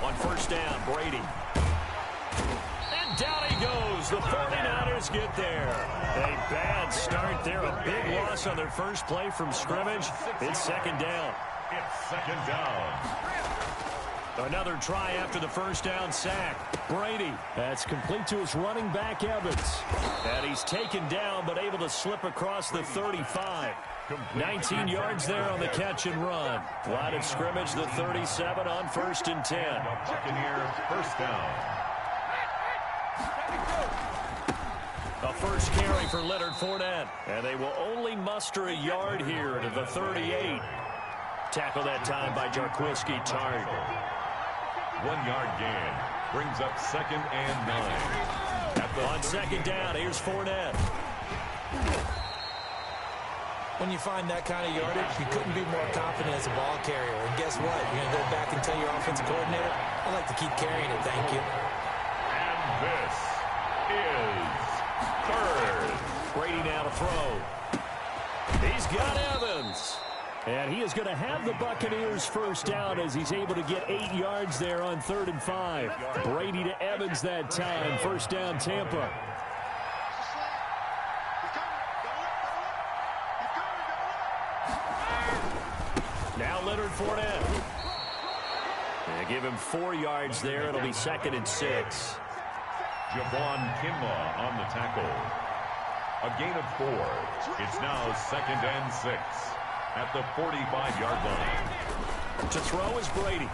On first down, Brady. And down he goes. The 49ers get there. A bad start there. A big loss on their first play from scrimmage. It's second down. It's second down. Another try after the first down sack. Brady. That's complete to his running back, Evans. And he's taken down, but able to slip across the 35. 19 yards there on the catch and run. Line of scrimmage, the 37 on first and 10. Buccaneers first down. A first carry for Leonard Fournette. And they will only muster a yard here to the 38. Tackle that time by Jaquiski Tartt. 1 yard gain. Brings up second and 9. On second down, here's Fournette. When you find that kind of yardage, you couldn't be more confident as a ball carrier. And guess what? You're going to go back and tell your offensive coordinator, I like to keep carrying it, thank you. And this is third. Brady now to throw. He's got Evans. And he is going to have the Buccaneers first down as he's able to get 8 yards there on 3rd and 5. Brady to Evans that time. First down, Tampa. Now Leonard Fournette. They give him 4 yards there. It'll be 2nd and 6. Javon Kinlaw on the tackle. A gain of 4. It's now 2nd and 6. At the 45-yard line. To throw is Brady.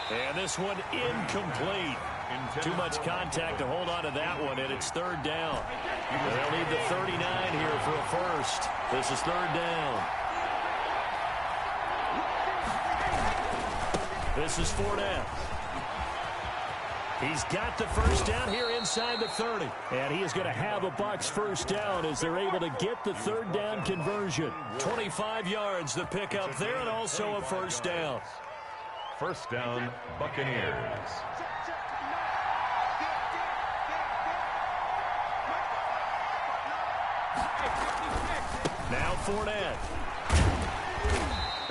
And this one incomplete. Too much contact to hold on to that one, and it's 3rd down. They'll need the 39 here for a first. This is 3rd down. This is Fournette. He's got the first down here inside the 30. And he is going to have a Bucs first down as they're able to get the 3rd down conversion. 25 yards the pickup there, and also a first down. First down, Buccaneers. Now Fournette.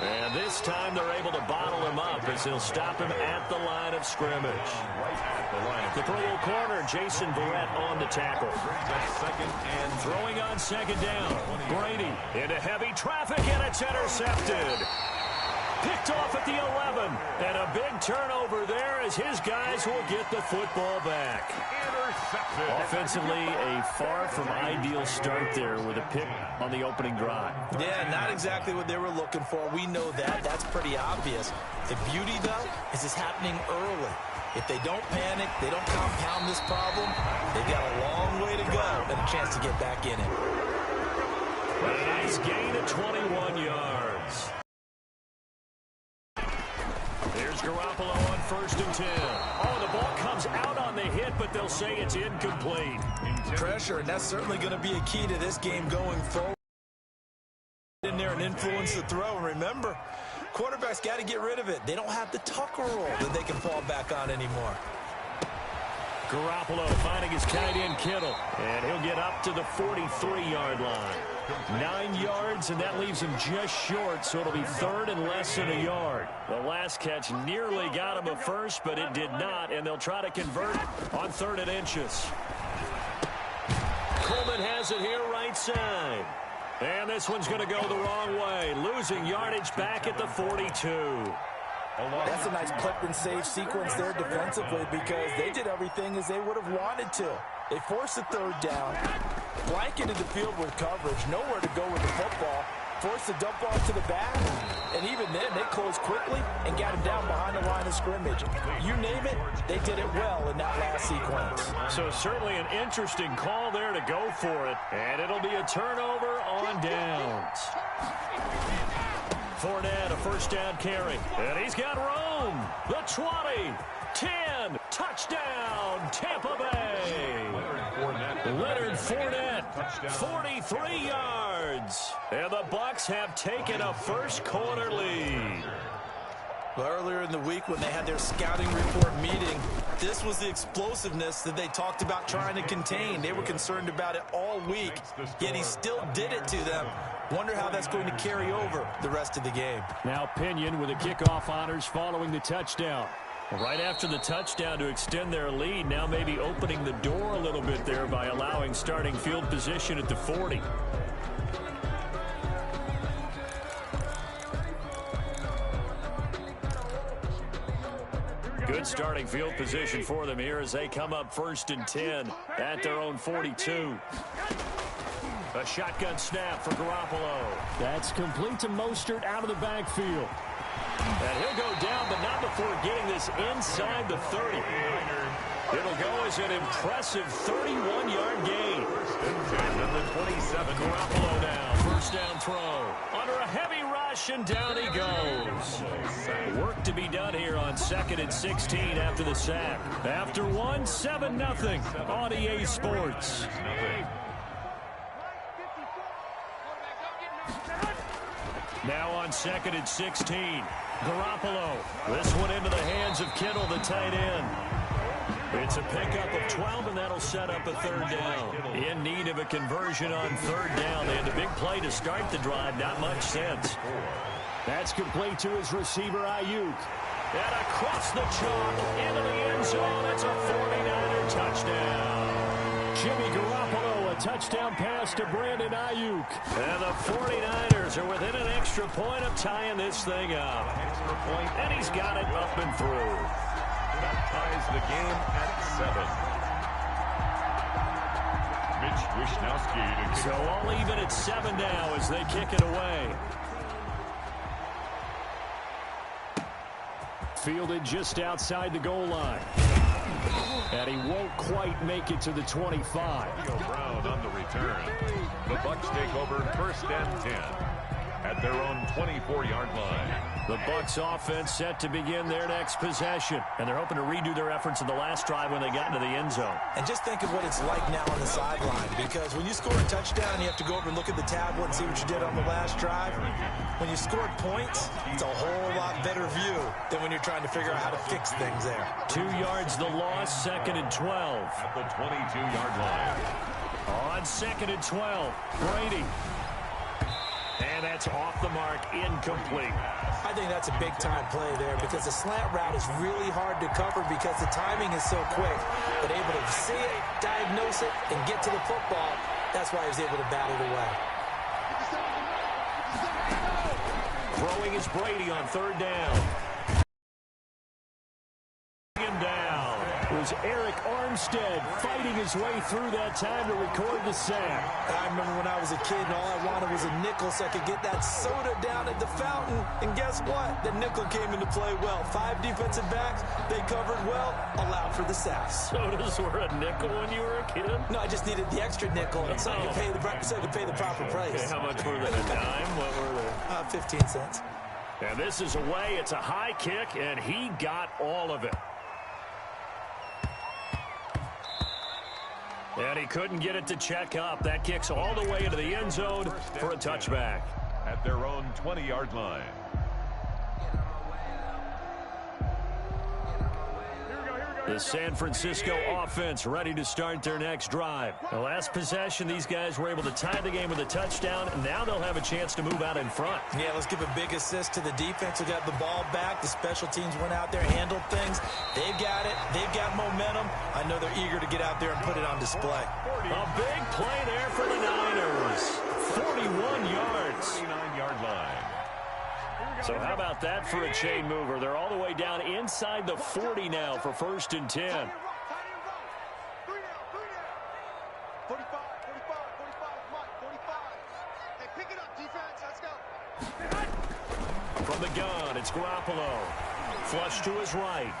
And this time they're able to bottle him up as he'll stop him at the line of scrimmage. The throw corner, Jason Verrett on the tackle. Second and throwing on second down. Brady into heavy traffic, and it's intercepted. Picked off at the 11. And a big turnover there as his guys will get the football back. intercepted. Offensively, a far from ideal start there with a pick on the opening drive. Yeah, not exactly what they were looking for. We know that. That's pretty obvious. The beauty, though, is it's happening early. If they don't panic, they don't compound this problem, they've got a long way to go and a chance to get back in it. A nice gain of 21 yards. Here's Garoppolo on 1st and 10. Oh, the ball comes out on the hit, but they'll say it's incomplete. Pressure, and that's certainly going to be a key to this game going forward. In there and influence the throw. And remember, quarterbacks got to get rid of it. They don't have the Tucker roll that they can fall back on anymore. Garoppolo finding his tight end Kittle, and he'll get up to the 43-yard line. 9 yards, and that leaves him just short, so it'll be 3rd and less than a yard. The last catch nearly got him a first, but it did not, and they'll try to convert on 3rd and inches. Coleman has it here right side. And this one's going to go the wrong way, losing yardage back at the 42. That's a nice clip and save sequence there defensively because they did everything as they would have wanted to. They forced the 3rd down, blanketed the field with coverage, nowhere to go with the football, forced the dump off to the back, and even then they closed quickly and got him down behind the line of scrimmage. You name it, they did it well in that last sequence. So certainly an interesting call there to go for it, and it'll be a turnover on downs. Fournette, a 1st down carry, and he's got room. The 20, 10, touchdown, Tampa Bay. Leonard Fournette, 43 yards. And the Bucs have taken a first quarter lead. Well, earlier in the week when they had their scouting report meeting, this was the explosiveness that they talked about trying to contain. They were concerned about it all week, yet he still did it to them. Wonder how that's going to carry over the rest of the game. Now Pinion with the kickoff honors following the touchdown. Right after the touchdown to extend their lead, now maybe opening the door a little bit there by allowing starting field position at the 40. Good starting field position for them here as they come up 1st and 10 at their own 42. A shotgun snap for Garoppolo. That's complete to Mostert out of the backfield. And he'll go down, but not before getting this inside the 30. It'll go as an impressive 31-yard gain. And the 27. Garoppolo now, 1st down throw. Under a heavy rush, and down he goes. Work to be done here on 2nd and 16 after the sack. After one, 7-0 on EA Sports. Now on 2nd and 16. Garoppolo. This one into the hands of Kittle, the tight end. It's a pickup of 12, and that'll set up a 3rd down. In need of a conversion on 3rd down. They had the big play to start the drive. Not much sense. That's complete to his receiver, Ayuk. And across the chalk into the end zone. It's a 49er touchdown. Jimmy Garoppolo, a touchdown pass to Brandon Ayuk. And the 49ers are within an extra point of tying this thing up. And he's got it up and through. That ties the game at 7. Mitch Wishnowsky to So all even at 7 now as they kick it away. Fielded just outside the goal line. And he won't quite make it to the 25. Brown on the return. The Bucs take over 1st and 10 at their own 24-yard line. The Bucs offense set to begin their next possession. And they're hoping to redo their efforts in the last drive when they got into the end zone. And just think of what it's like now on the sideline, because when you score a touchdown, you have to go over and look at the tablet and see what you did on the last drive. When you scored points, it's a whole lot better view than when you're trying to figure out how to fix things there. 2 yards the loss, 2nd and 12. At the 22-yard line. On 2nd and 12, Brady. And that's off the mark, incomplete. I think that's a big-time play there because the slant route is really hard to cover because the timing is so quick. But able to see it, diagnose it, and get to the football, that's why he was able to bat it away. Throwing is Brady on 3rd down. Him down. It was Eric Armstead fighting his way through that time to record the sack. I remember when I was a kid and all I wanted was a nickel so I could get that soda down at the fountain. And guess what? The nickel came into play well. 5 defensive backs, they covered well, allowed for the sacks. Sodas were a nickel when you were a kid? No, I just needed the extra nickel so I could pay the proper price. Okay, how much were they? A dime? What were they? 15 cents. And this is away. It's a high kick, and he got all of it. And he couldn't get it to check up. That kicks all the way into the end zone for a touchback. At their own 20-yard line. The San Francisco offense ready to start their next drive. The last possession, these guys were able to tie the game with a touchdown, and now they'll have a chance to move out in front. Yeah, let's give a big assist to the defense who got the ball back. The special teams went out there, handled things. They've got it. They've got momentum. I know they're eager to get out there and put it on display. A big play there for the Niners. 41 yards. 39-yard line. So how about that for a chain mover? They're all the way down inside the 40 now for 1st and 10. 45. Hey, pick it up, defense. Let's go. From the gun, it's Garoppolo. Flush to his right.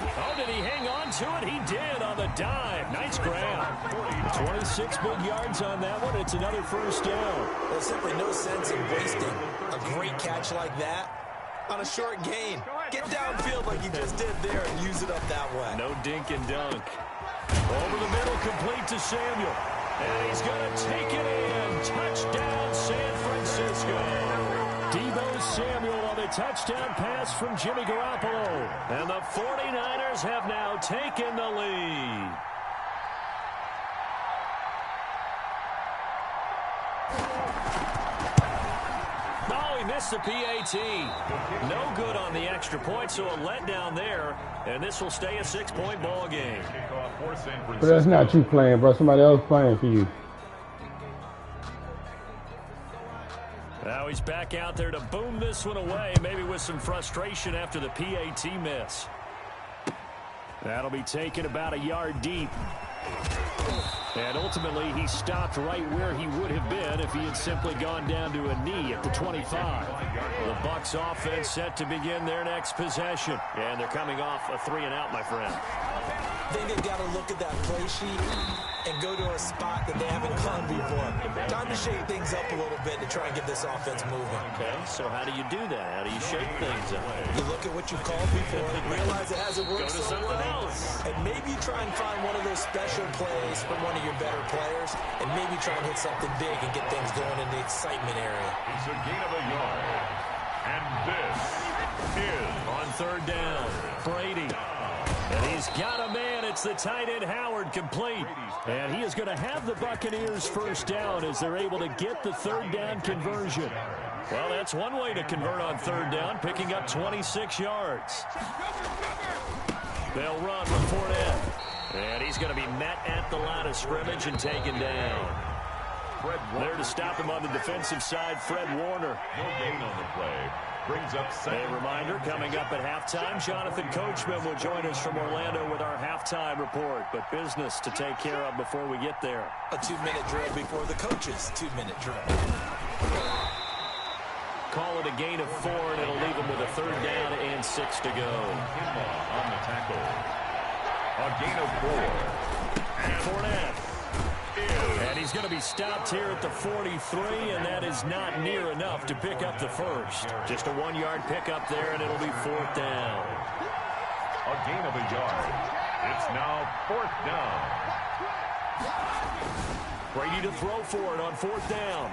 Oh, did he hang on to it? He did on the dive. Nice grab. 26 big yards on that one. It's another 1st down. There's simply no sense in wasting a great catch like that on a short gain. Get downfield like you just did there and use it up that way. No dink and dunk. Over the middle, complete to Samuel. And he's going to take it in. Touchdown, San Francisco. Deebo Samuel on the touchdown pass from Jimmy Garoppolo. And the 49ers have now taken the lead. past the PAT. No good on the extra point, so a letdown there. And this will stay a 6-point ball game. But that's not you playing, bro. Somebody else playing for you. Now he's back out there to boom this one away, maybe with some frustration after the PAT miss. That'll be taken about a yard deep. And ultimately, he stopped right where he would have been if he had simply gone down to a knee at the 25. The Bucs offense set to begin their next possession. And they're coming off a 3-and-out, my friend. I think they've got to look at that play sheet and go to a spot that they haven't gone before. Time to shake things up a little bit to try and get this offense moving. Okay, so how do you do that? How do you shake things up? You look at what you called before, realize it hasn't worked so well, and maybe try and find one of those special plays from one of your better players, and maybe try and hit something big and get things going in the excitement area. It's a gain of a yard. And this is on third down, Brady. And he's got a man. It's the tight end Howard complete. And he is going to have the Buccaneers first down as they're able to get the third down conversion. Well, that's one way to convert on third down, picking up 26 yards. They'll run with Fournette. And he's going to be met at the line of scrimmage and taken down. There to stop him on the defensive side, Fred Warner. No gain on the play. Brings up second. A reminder, coming up at halftime, Jonathan Coachman will join us from Orlando with our halftime report. But business to take care of before we get there. A 2-minute drill before the coach's 2-minute drill. Call it a gain of 4, and it'll leave him with a third down and 6 to go. Kinlaw on the tackle. A gain of 4. And Fournette. And he's going to be stopped here at the 43, and that is not near enough to pick up the first. Just a 1-yard pickup there, and it'll be 4th down. A gain of a yard. It's now 4th down. Brady to throw for it on 4th down.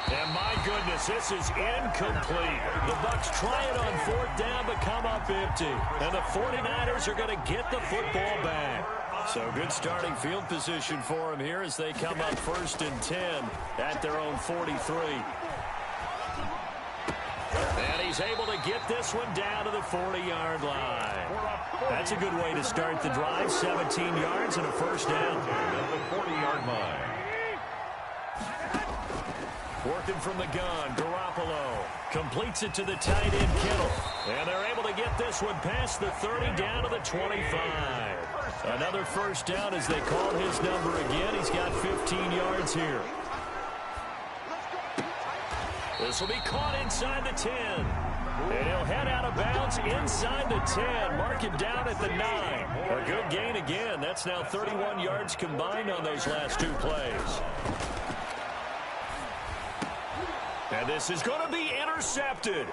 And my goodness, this is incomplete. The Bucs try it on 4th down, but come up empty. And the 49ers are going to get the football back. So good starting field position for him here as they come up 1st and 10 at their own 43. And he's able to get this one down to the 40-yard line. That's a good way to start the drive. 17 yards and a first down. At the 40-yard line. Working from the gun, Garoppolo completes it to the tight end, Kittle. And they're able to get this one past the 30 down to the 25. Another first down as they call his number again. He's got 15 yards here. This will be caught inside the 10. And he'll head out of bounds inside the 10. Mark it down at the 9. A good gain again. That's now 31 yards combined on those last 2 plays. And this is going to be intercepted.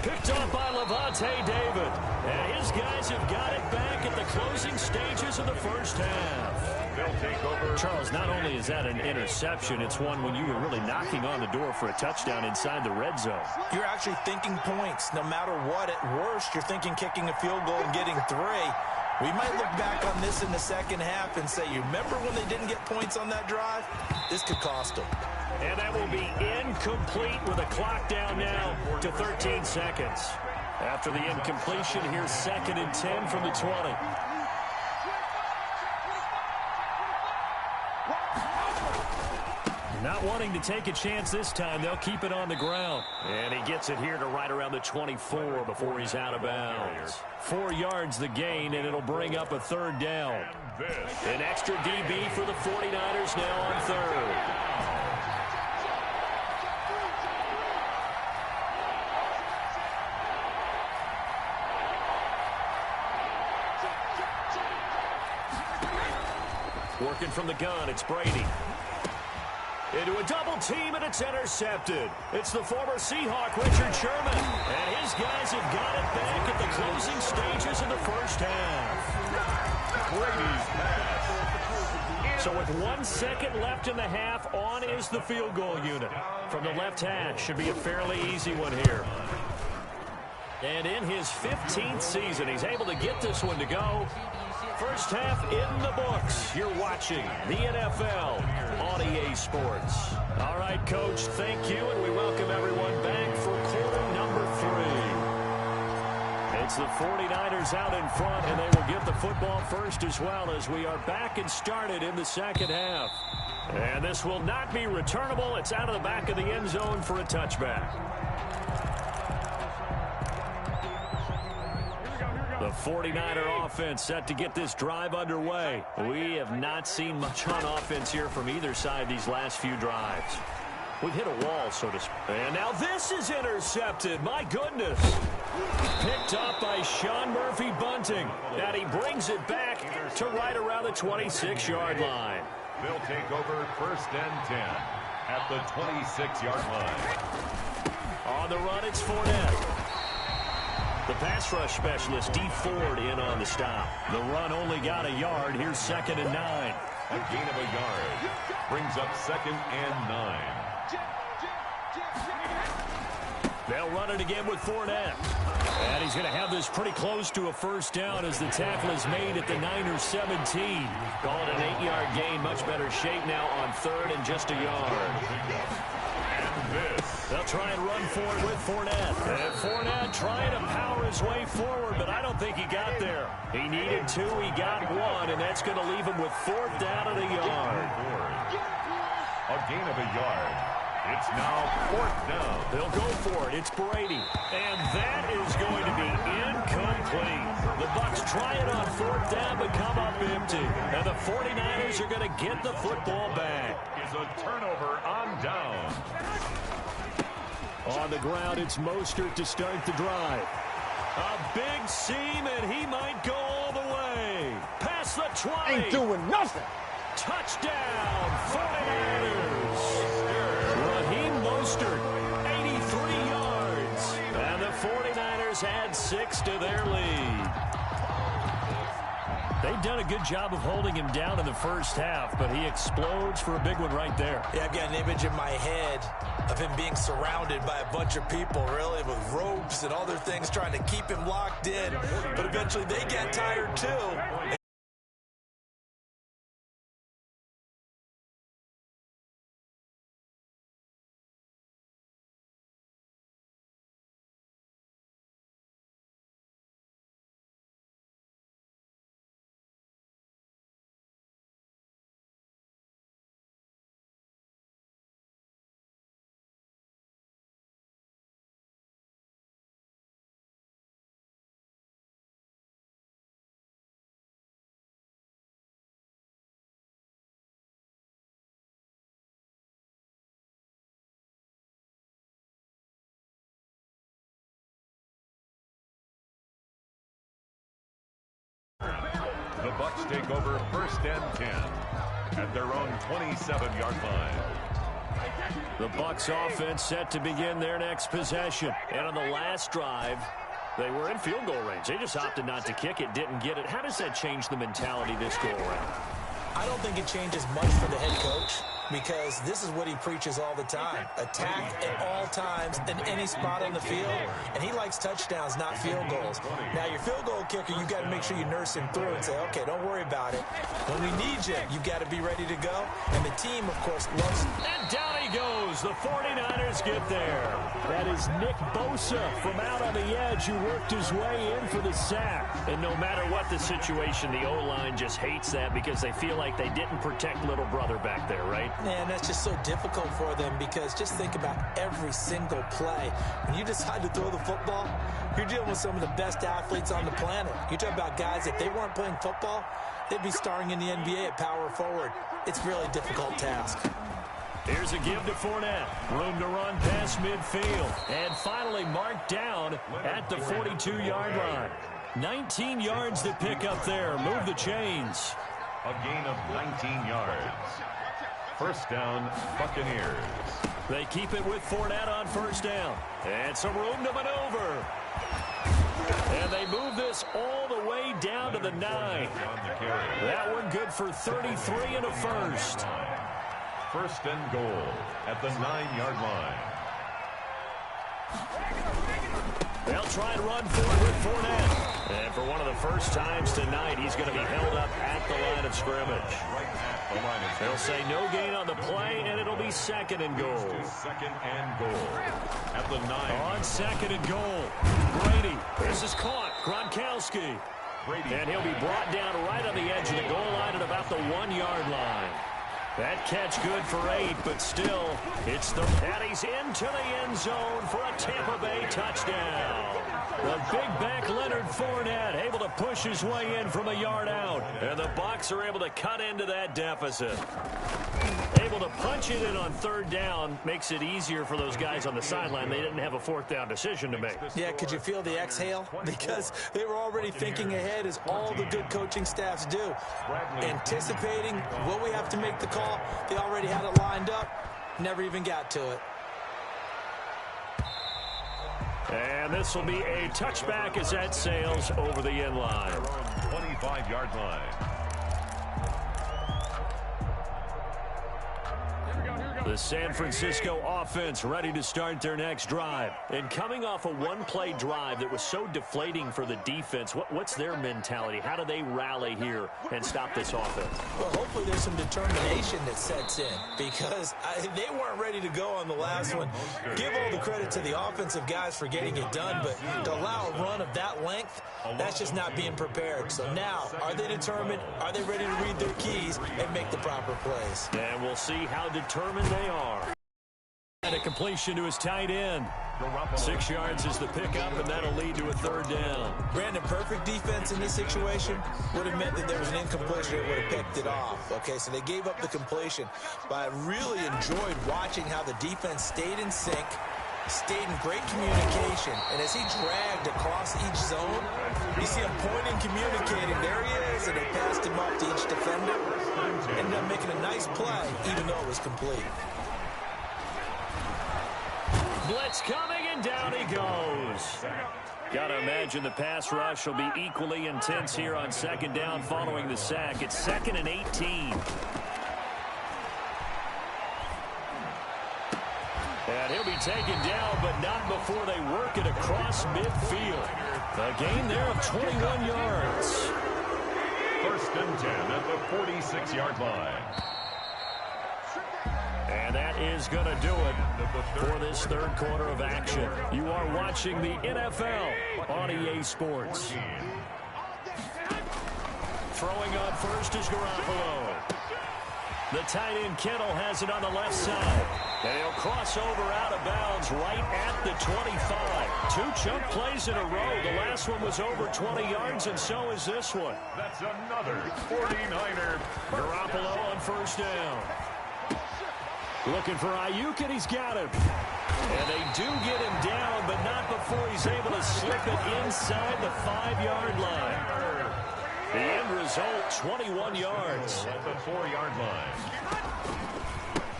Picked off by Lavonte David. And his guys have got it back at the closing stages of the first half. They'll take over. Charles, not only is that an interception, it's one when you were really knocking on the door for a touchdown inside the red zone. You're actually thinking points. No matter what, at worst, you're thinking kicking a field goal and getting 3. We might look back on this in the second half and say, you remember when they didn't get points on that drive? This could cost them. And that will be incomplete with a clock down now to 13 seconds. After the incompletion, here's 2nd and 10 from the 20. Not wanting to take a chance this time, they'll keep it on the ground. And he gets it here to right around the 24 before he's out of bounds. 4 yards the gain, and it'll bring up a third down. An extra DB for the 49ers now on third. Working from the gun, it's Brady. Into a double team, and it's intercepted. It's the former Seahawk, Richard Sherman. And his guys have got it back at the closing stages of the first half. Brady's pass. So with 1 second left in the half, on is the field goal unit. From the left hash, should be a fairly easy one here. And in his 15th season, he's able to get this one to go. First half in the books. You're watching the NFL on EA Sports. All right, Coach, thank you, and we welcome everyone back for It's the 49ers out in front, and they will get the football first as well as we are back and started in the second half. And this will not be returnable. It's out of the back of the end zone for a touchback. The 49er offense set to get this drive underway. We have not seen much on offense here from either side these last few drives. We've hit a wall, so to speak. And now this is intercepted. My goodness. Picked up by Sean Murphy-Bunting. And he brings it back to right around the 26-yard line. They'll take over 1st and 10 at the 26-yard line. On the run, it's Fournette. The pass rush specialist, Dee Ford, in on the stop. The run only got a yard. Here's 2nd and 9. A gain of a yard. Brings up 2nd and 9. They'll run it again with Fournette. And he's going to have this pretty close to a first down as the tackle is made at the Niners 17. Call it an 8-yard gain. Much better shape now on 3rd and just a yard. They'll try and run for it with Fournette. And Fournette trying to power his way forward, but I don't think he got there. He needed 2, he got 1, and that's going to leave him with 4th down of the yard. A gain of a yard. It's now 4th down. They'll go for it. It's Brady. And that is going to be incomplete. The Bucs try it on 4th down, but come up empty. And the 49ers are going to get the football back. Is a turnover on down. On the ground, it's Mostert to start the drive. A big seam, and he might go all the way. Past the 20. Ain't doing nothing. Touchdown, 49ers. Raheem Mostert, 83 yards. And the 49ers add 6 to their lead. They've done a good job of holding him down in the first half, but he explodes for a big one right there. Yeah, I've got an image in my head of him being surrounded by a bunch of people, really, with ropes and other things trying to keep him locked in. But eventually they get tired, too. The Bucs take over 1st and 10 at their own 27-yard line. The Bucs offense set to begin their next possession. And on the last drive, they were in field goal range. They just opted not to kick it, didn't get it. How does that change the mentality this go around? I don't think it changes much for the head coach, because this is what he preaches all the time. Attack at all times in any spot on the field, and he likes touchdowns, not field goals. Now, your field goal kicker, you got to make sure you nurse him through and say, okay, don't worry about it. When we need you, you got to be ready to go. And the team, of course, loves. And down he goes. The 49ers get there. That is Nick Bosa from out on the edge who worked his way in for the sack. And no matter what the situation, the O-line just hates that because they feel like they didn't protect little brother back there, right? Man, that's just so difficult for them, because just think about every single play. When you decide to throw the football, you're dealing with some of the best athletes on the planet. You talk about guys, if they weren't playing football, they'd be starring in the NBA at power forward. It's a really difficult task. Here's a give to Fournette. Room to run past midfield. And finally marked down at the 42-yard line. 19 yards to pick up there. Move the chains. A gain of 19 yards. First down, Buccaneers. They keep it with Fournette on first down. And some room to maneuver. And they move this all the way down to the 9. That one good for 33 and a first. First and goal at the 9-yard line. They'll try and run for it with Fournette. And for one of the first times tonight, he's going to be held up at the line of scrimmage. They'll say no gain on the play, and it'll be second and goal. Second and goal at the 9. On second and goal, Brady. This is caught. Gronkowski. And he'll be brought down right on the edge of the goal line at about the 1-yard line. That catch good for 8, but still, it's the Patties into the end zone for a Tampa Bay touchdown. The big back Leonard Fournette able to push his way in from a yard out. And the Bucs are able to cut into that deficit. Able to punch it in on third down makes it easier for those guys on the sideline. They didn't have a fourth down decision to make. Yeah, could you feel the exhale? Because they were already thinking ahead, as all the good coaching staffs do. Anticipating, will we have to make the call? They already had it lined up. Never even got to it. And this will be a touchback as that sails over the end line. 25-yard line. The San Francisco offense ready to start their next drive. And coming off a one-play drive that was so deflating for the defense, what's their mentality? How do they rally here and stop this offense? Well, hopefully there's some determination that sets in, because they weren't ready to go on the last one. Give all the credit to the offensive guys for getting it done, but to allow a run of that length, that's just not being prepared. So now, are they determined? Are they ready to read their keys and make the proper plays? And we'll see how determined they are. And a completion to his tight end. 6 yards is the pickup, and that'll lead to a third down. Brandon, perfect defense in this situation would have meant that there was an incompletion that would have picked it off. Okay, so they gave up the completion. But I really enjoyed watching how the defense stayed in sync, stayed in great communication, and as he dragged across each zone, you see him pointing, communicating. There he is, and they passed him up to each defender. Ended up making a nice play, even though it was complete. Blitz coming, and down he goes. Got to imagine the pass rush will be equally intense here on second down following the sack. It's 2nd and 18. And he'll be taken down, but not before they work it across midfield. A gain there of 21 yards. 1st and 10 at the 46-yard line. And that is going to do it for this third quarter of action. You are watching the NFL on EA Sports. Throwing on first is Garoppolo. The tight end Kittle has it on the left side. And he'll cross over out of bounds right at the 25. 2 chunk plays in a row. The last one was over 20 yards, and so is this one. That's another 49er. Garoppolo on first down. Looking for Ayuk, and he's got him. And they do get him down, but not before he's able to slip it inside the 5-yard line. The end result, 21 yards. At the 4-yard line.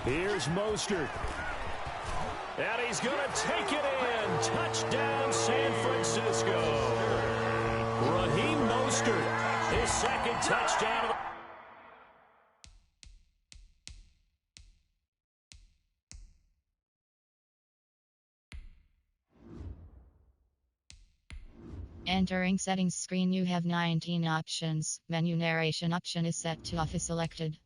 Here's Mostert. And he's going to take it in. Touchdown, San Francisco. Raheem Mostert, his second touchdown. Entering settings screen, you have 19 options. Menu narration option is set to off is selected.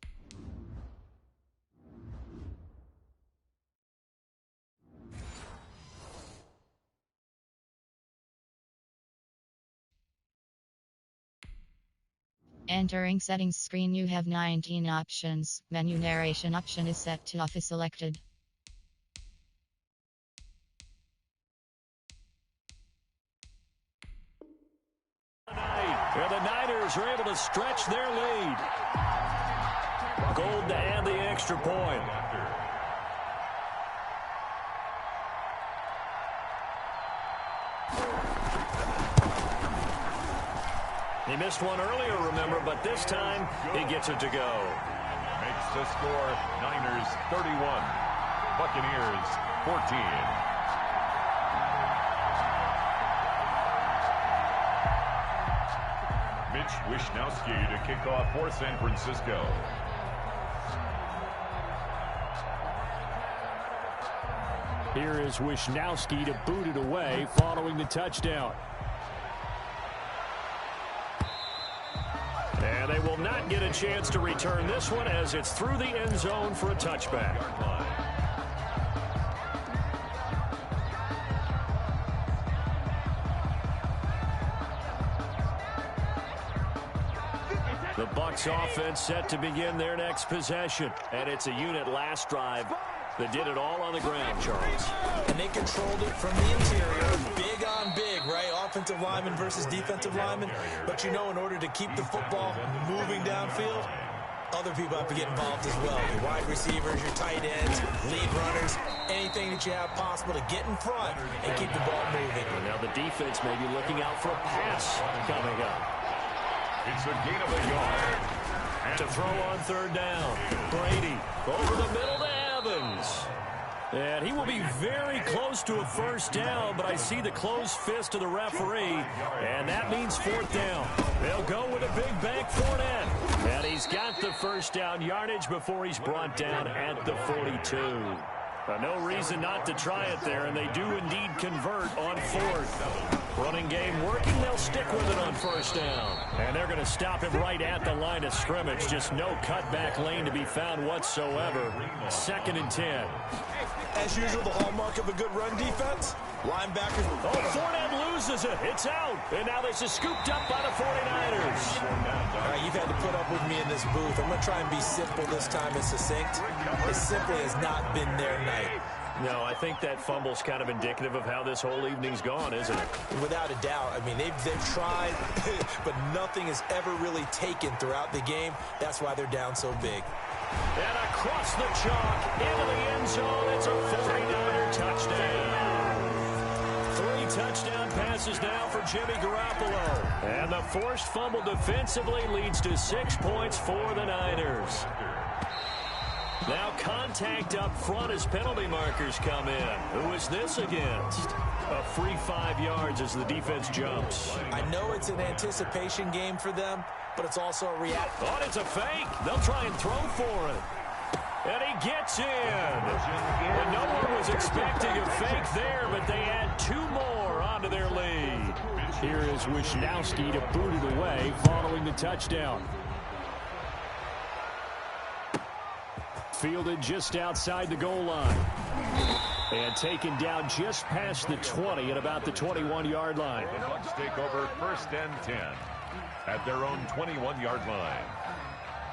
Entering settings screen, you have 19 options. Menu narration option is set to off is selected. And the Niners are able to stretch their lead. Gold to add the extra point. He missed one earlier, remember, but this time he gets it to go. Makes the score Niners 31, Buccaneers 14. Mitch Wishnowsky to kick off for San Francisco. Here is Wishnowsky to boot it away following the touchdown. not get a chance to return this one as it's through the end zone for a touchback. The Bucs offense set to begin their next possession. And it's a unit last drive that did it all on the ground, Charles. And they controlled it from the interior. Big on big, right? Offensive lineman versus defensive lineman. But you know, in order to keep the football moving downfield, other people have to get involved as well. Your wide receivers, your tight ends, lead runners, anything that you have possible to get in front and keep the ball moving. And now the defense may be looking out for a pass coming up. It's a gain of a yard. To throw on third down. Brady over the middle to Evans. And he will be very close to a first down, but I see the closed fist of the referee, and that means fourth down. They'll go with a big bank Fournette. And he's got the first down yardage before he's brought down at the 42. No reason not to try it there, and they do indeed convert on fourth. Running game working, they'll stick with it on first down. And they're going to stop him right at the line of scrimmage. Just no cutback lane to be found whatsoever. 2nd and 10. As usual, the hallmark of a good run defense, linebackers. Oh, Fournette loses it. It's out. And now this is scooped up by the 49ers. All right, you've had to put up with me in this booth. I'm going to try and be simple this time and succinct. It simply has not been their night. No, I think that fumble's kind of indicative of how this whole evening's gone, isn't it? Without a doubt. I mean, they've tried, but nothing has ever really taken throughout the game. That's why they're down so big. And across the chalk, into the end zone, it's a 49er touchdown. 3 touchdown passes now for Jimmy Garoppolo. And the forced fumble defensively leads to 6 points for the Niners. Now contact up front as penalty markers come in. Who is this against? A free 5 yards as the defense jumps. I know it's an anticipation game for them, but it's also a react. Oh, it's a fake. They'll try and throw for it. And he gets in. And no one was expecting a fake there, but they add 2 more onto their lead. Here is Wisnowski to boot it away following the touchdown. Fielded just outside the goal line. And taken down just past the 20 at about the 21-yard line. The Bucs take over 1st and 10 at their own 21-yard line.